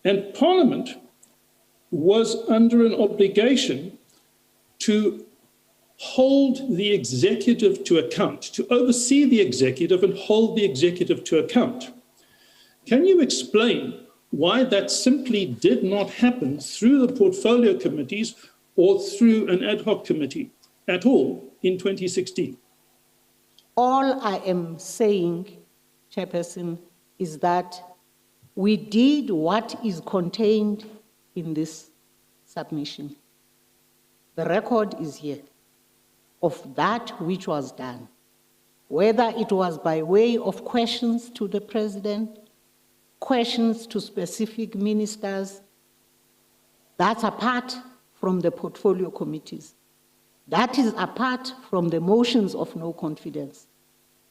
And Parliament was under an obligation to hold the executive to account, to oversee the executive and hold the executive to account. Can you explain why that simply did not happen through the portfolio committees or through an ad hoc committee at all in 2016? All I am saying, Chairperson, is that we did what is contained in this submission. The record is here of that which was done, whether it was by way of questions to the President, questions to specific ministers. That's apart from the portfolio committees. That is apart from the motions of no confidence.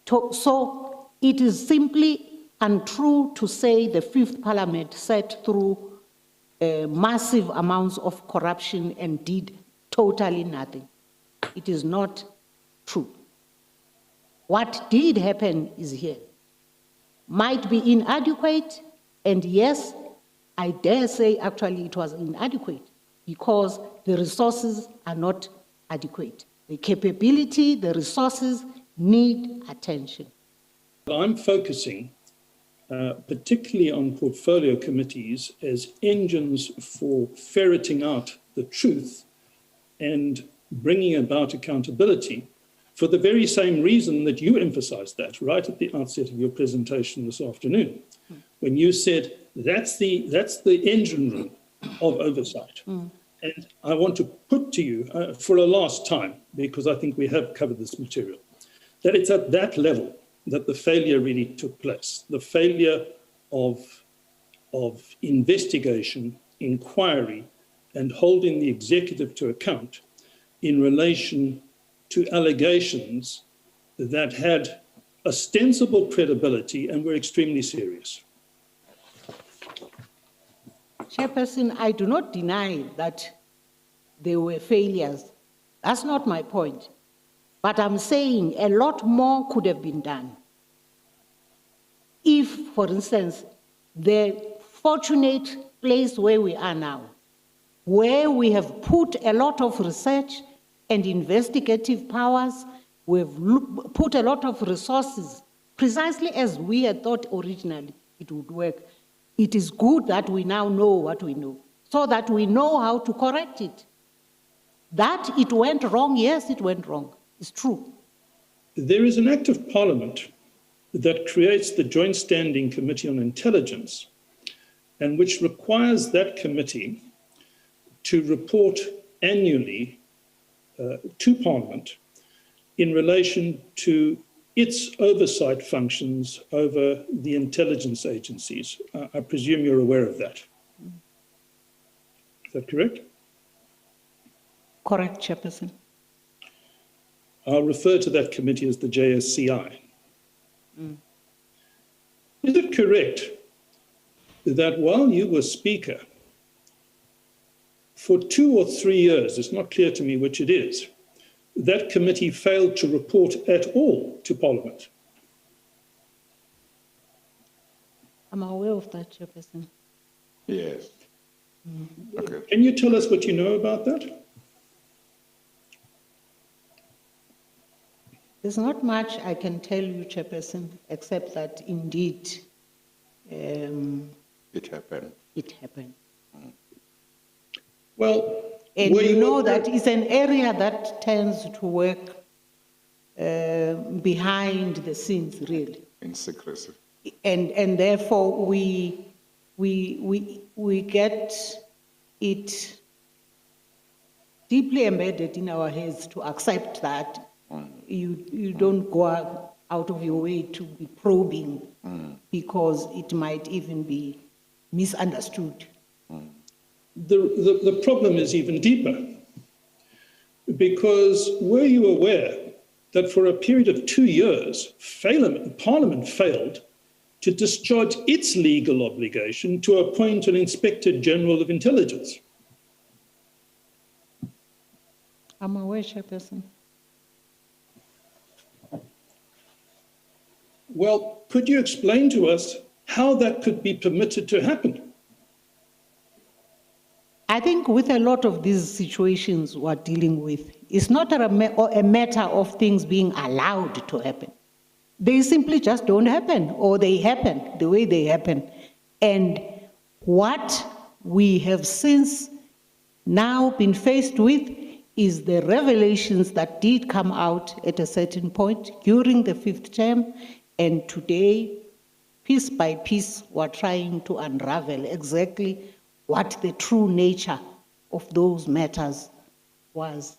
So it is simply untrue to say the Fifth Parliament sat through massive amounts of corruption and did totally nothing. It is not true. What did happen is here. Might be inadequate, and yes, I dare say actually it was inadequate because the resources are not adequate. The capability, the resources need attention. I'm focusing particularly on portfolio committees as engines for ferreting out the truth and bringing about accountability for the very same reason that you emphasized that right at the outset of your presentation this afternoon, when you said that's the engine room of oversight. And I want to put to you for a last time, because I think we have covered this material, that it's at that level that the failure really took place, the failure of investigation, inquiry, and holding the executive to account in relation to allegations that had ostensible credibility and were extremely serious. Chairperson, I do not deny that there were failures. That's not my point. But I'm saying a lot more could have been done. If, for instance, the fortunate place where we are now, where we have put a lot of research and investigative powers, we've put a lot of resources, precisely as we had thought originally it would work. It is good that we now know what we know, so that we know how to correct it. That it went wrong, yes, it went wrong. It's true. There is an act of Parliament that creates the Joint Standing Committee on Intelligence, and which requires that committee to report annually to Parliament in relation to its oversight functions over the intelligence agencies. I presume you're aware of that. Is that correct? Correct, Chairperson. I'll refer to that committee as the JSCI. Is it correct that while you were Speaker, for 2 or 3 years, it's not clear to me which it is, that committee failed to report at all to Parliament? I'm aware of that, Chairperson. Yes. Okay. Can you tell us what you know about that? There's not much I can tell you, Chairperson, except that indeed It happened. it happened. Well, And you know that it's an area that tends to work behind the scenes, really. In secrecy. And therefore we get it deeply embedded in our heads to accept that you don't go out of your way to be probing because it might even be misunderstood. The problem is even deeper, because were you aware that for a period of 2 years, Parliament failed to discharge its legal obligation to appoint an Inspector General of Intelligence? I'm aware, Chairperson. Well, could you explain to us how that could be permitted to happen? I think with a lot of these situations we're dealing with, it's not a matter of things being allowed to happen. They simply just don't happen, or they happen the way they happen. And what we have since now been faced with is the revelations that did come out at a certain point during the 5th term, and today, piece by piece, we're trying to unravel exactly what the true nature of those matters was.